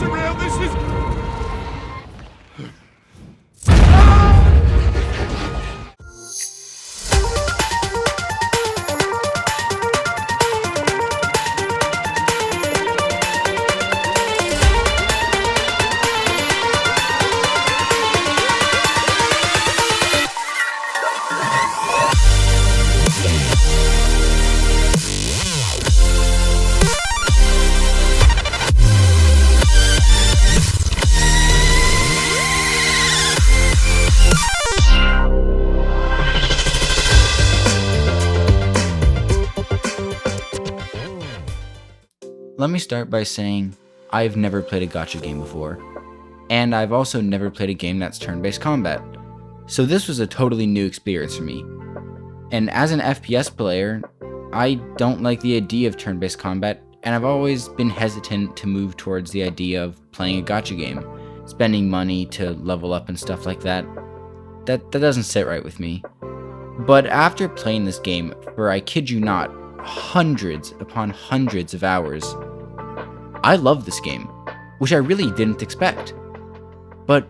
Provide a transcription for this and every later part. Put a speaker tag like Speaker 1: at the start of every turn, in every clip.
Speaker 1: surreal. This is...
Speaker 2: Let me start by saying I've never played a gacha game before, and I've also never played a game that's turn-based combat, so this was a totally new experience for me. And as an FPS player, I don't like the idea of turn-based combat, and I've always been hesitant to move towards the idea of playing a gacha game, spending money to level up and stuff like that. That doesn't sit right with me. But after playing this game for, I kid you not, hundreds upon hundreds of hours, I love this game, which I really didn't expect. But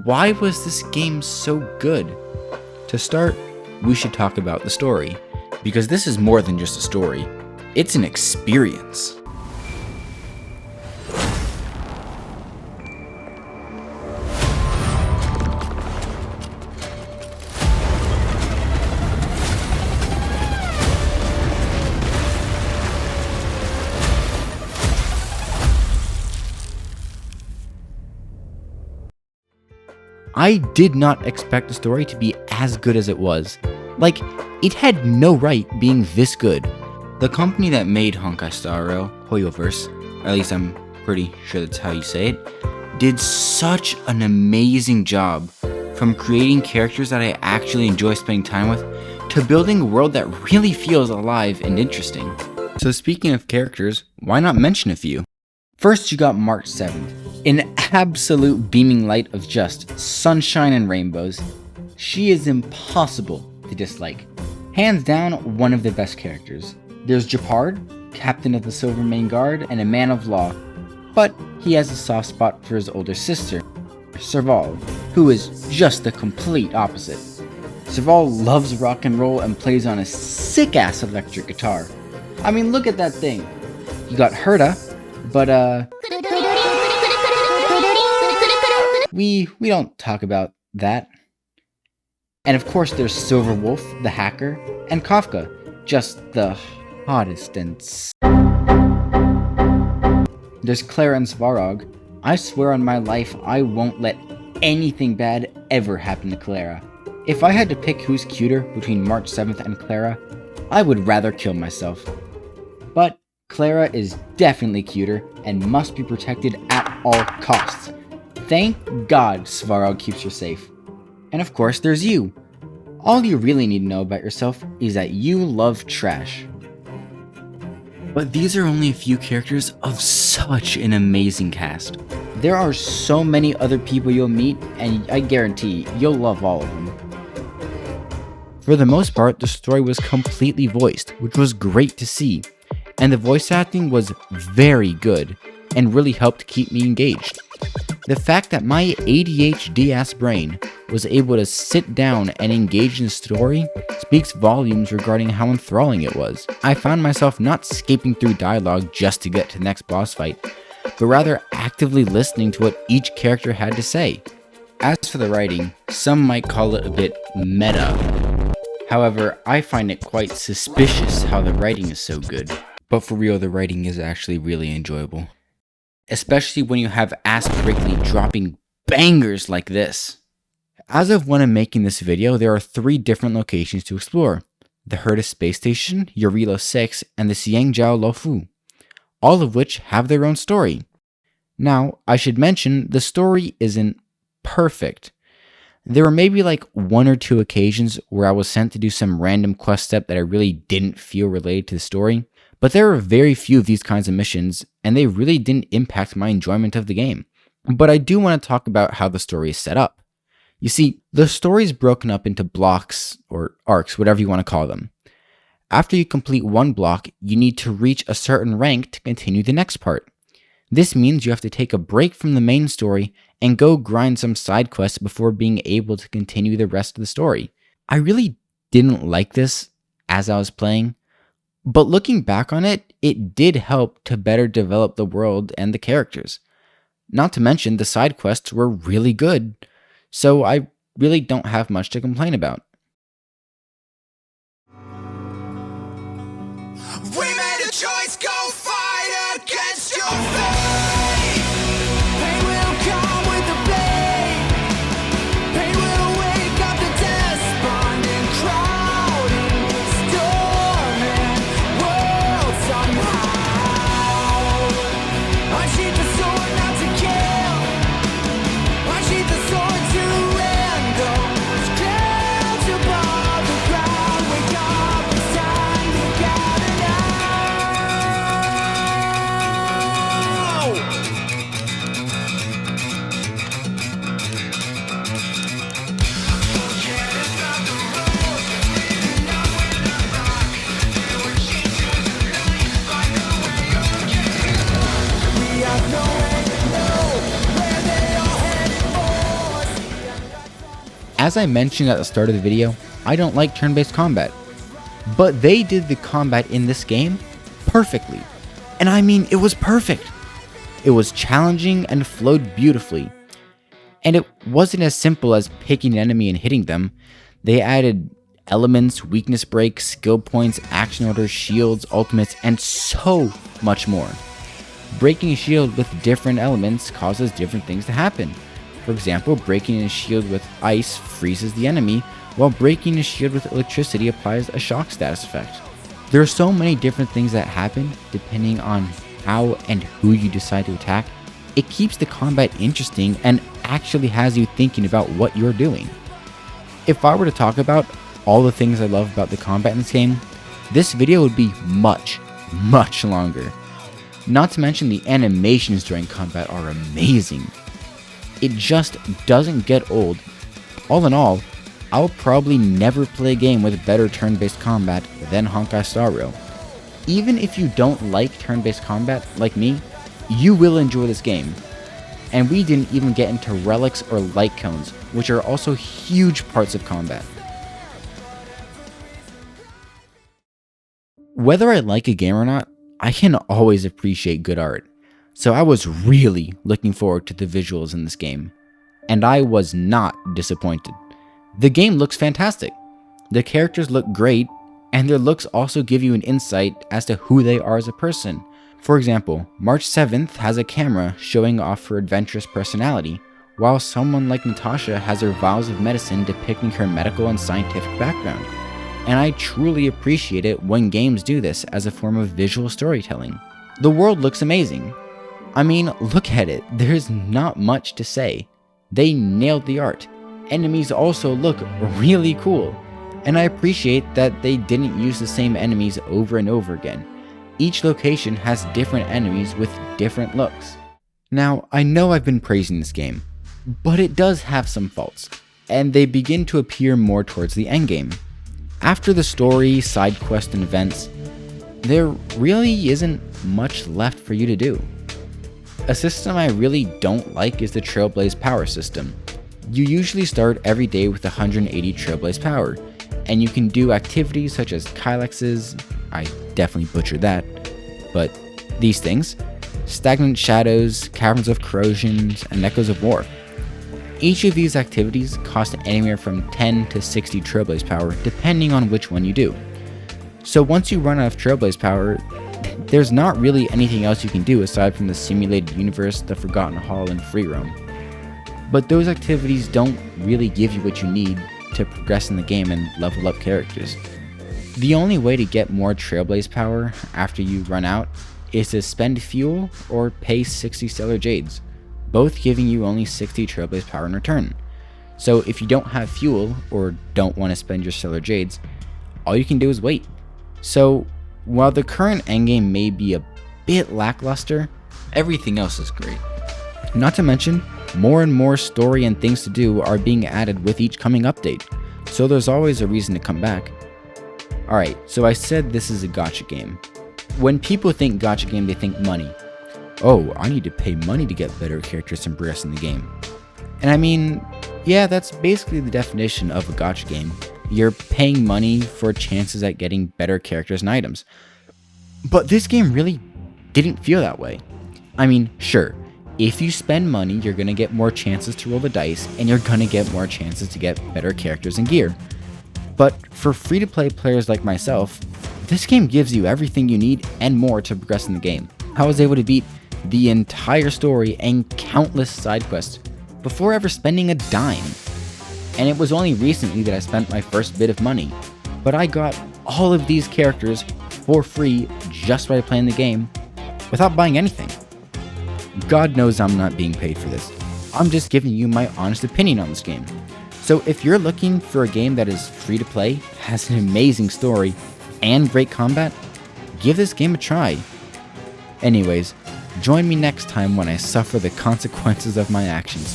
Speaker 2: why was this game so good? To start, we should talk about the story, because this is more than just a story, it's an experience. I did not expect the story to be as good as it was. Like, it had no right being this good. The company that made Honkai Star Rail, Hoyoverse, or at least I'm pretty sure that's how you say it, did such an amazing job, from creating characters that I actually enjoy spending time with, to building a world that really feels alive and interesting. So speaking of characters, why not mention a few? First, you got March 7th, an absolute beaming light of just sunshine and rainbows. She is impossible to dislike. Hands down, one of the best characters. There's Japard, captain of the Silver Main Guard and a man of law, but he has a soft spot for his older sister, Serval, who is just the complete opposite. Serval loves rock and roll and plays on a sick-ass electric guitar. I mean, look at that thing. You got Herta, but we don't talk about that. And of course there's Silver Wolf, the hacker, and Kafka, just the hottest and There's Clara and Svarog. I swear on my life I won't let anything bad ever happen to Clara. If I had to pick who's cuter between March 7th and Clara, I would rather kill myself. But Clara is definitely cuter and must be protected at all costs. Thank God Svarog keeps her safe. And of course there's you. All you really need to know about yourself is that you love trash. But these are only a few characters of such an amazing cast. There are so many other people you'll meet, and I guarantee you'll love all of them. For the most part, the story was completely voiced, which was great to see, and the voice acting was very good, and really helped keep me engaged. The fact that my ADHD-ass brain was able to sit down and engage in the story speaks volumes regarding how enthralling it was. I found myself not skipping through dialogue just to get to the next boss fight, but rather actively listening to what each character had to say. As for the writing, some might call it a bit meta. However, I find it quite suspicious how the writing is so good. But for real, the writing is actually really enjoyable. Especially when you have Ask Wrigley dropping bangers like this. As of when I'm making this video, there are 3 different locations to explore. The Herta Space Station, Yorilo 6, and the Xiangjiao Luofu, all of which have their own story. Now, I should mention, the story isn't perfect. There were maybe like 1 or 2 occasions where I was sent to do some random quest step that I really didn't feel related to the story, but there were very few of these kinds of missions, and they really didn't impact my enjoyment of the game. But I do want to talk about how the story is set up. You see, the story is broken up into blocks, or arcs, whatever you want to call them. After you complete one block, you need to reach a certain rank to continue the next part. This means you have to take a break from the main story and go grind some side quests before being able to continue the rest of the story. I really didn't like this as I was playing, but looking back on it, it did help to better develop the world and the characters. Not to mention, the side quests were really good, so I really don't have much to complain about.
Speaker 1: We made a choice, go fight against your fate. Pain will come with the blade. Pain will wake up the despondent, crowding, storming world somehow. Unsheath the sword not to kill. Unsheath the sword to end those clouds above the ground. Wake up, it's time to gather now. We have no way to know where they are headed for.
Speaker 2: As I mentioned at the start of the video, I don't like turn-based combat, but they did the combat in this game perfectly. And I mean, it was perfect. It was challenging and flowed beautifully. And it wasn't as simple as picking an enemy and hitting them. They added elements, weakness breaks, skill points, action orders, shields, ultimates, and so much more. Breaking a shield with different elements causes different things to happen. For example, breaking a shield with ice freezes the enemy, while breaking a shield with electricity applies a shock status effect. There are so many different things that happen depending on how and who you decide to attack. It keeps the combat interesting and actually has you thinking about what you're doing. If I were to talk about all the things I love about the combat in this game, this video would be much, much longer. Not to mention the animations during combat are amazing. It just doesn't get old. All in all, I'll probably never play a game with better turn-based combat than Honkai Star Rail. Even if you don't like turn-based combat like me, you will enjoy this game. And we didn't even get into relics or light cones, which are also huge parts of combat. Whether I like a game or not, I can always appreciate good art. So I was really looking forward to the visuals in this game. And I was not disappointed. The game looks fantastic. The characters look great, and their looks also give you an insight as to who they are as a person. For example, March 7th has a camera showing off her adventurous personality, while someone like Natasha has her vials of medicine depicting her medical and scientific background. And I truly appreciate it when games do this as a form of visual storytelling. The world looks amazing. I mean, look at it, there's not much to say. They nailed the art. Enemies also look really cool, and I appreciate that they didn't use the same enemies over and over again. Each location has different enemies with different looks. Now, I know I've been praising this game, but it does have some faults, and they begin to appear more towards the endgame. After the story, side quests, and events, there really isn't much left for you to do. A system I really don't like is the Trailblaze power system. You usually start every day with 180 Trailblaze power, and you can do activities such as Kylexes, I definitely butchered that, but these things, Stagnant Shadows, Caverns of Corrosion, and Echoes of War. Each of these activities cost anywhere from 10 to 60 Trailblaze power, depending on which one you do. So once you run out of Trailblaze power, there's not really anything else you can do aside from the simulated universe, the Forgotten Hall, and free roam. But those activities don't really give you what you need to progress in the game and level up characters. The only way to get more Trailblaze power after you run out is to spend fuel or pay 60 Stellar Jades, both giving you only 60 Trailblaze power in return. So if you don't have fuel or don't want to spend your Stellar Jades, all you can do is wait. So while the current endgame may be a bit lackluster, everything else is great. Not to mention, more and more story and things to do are being added with each coming update, so there's always a reason to come back. Alright, so I said this is a gacha game. When people think gacha game, they think money. oh, I need to pay money to get better characters and progress in the game. And I mean, yeah, that's basically the definition of a gacha game. You're paying money for chances at getting better characters and items. But this game really didn't feel that way. I mean, sure, if you spend money, you're gonna get more chances to roll the dice, and you're gonna get more chances to get better characters and gear. But for free-to-play players like myself, this game gives you everything you need and more to progress in the game. I was able to beat the entire story and countless side quests before ever spending a dime. And it was only recently that I spent my first bit of money, but I got all of these characters for free just by playing the game without buying anything. God knows I'm not being paid for this. I'm just giving you my honest opinion on this game. So if you're looking for a game that is free to play, has an amazing story, and great combat, give this game a try. Anyways, join me next time when I suffer the consequences of my actions.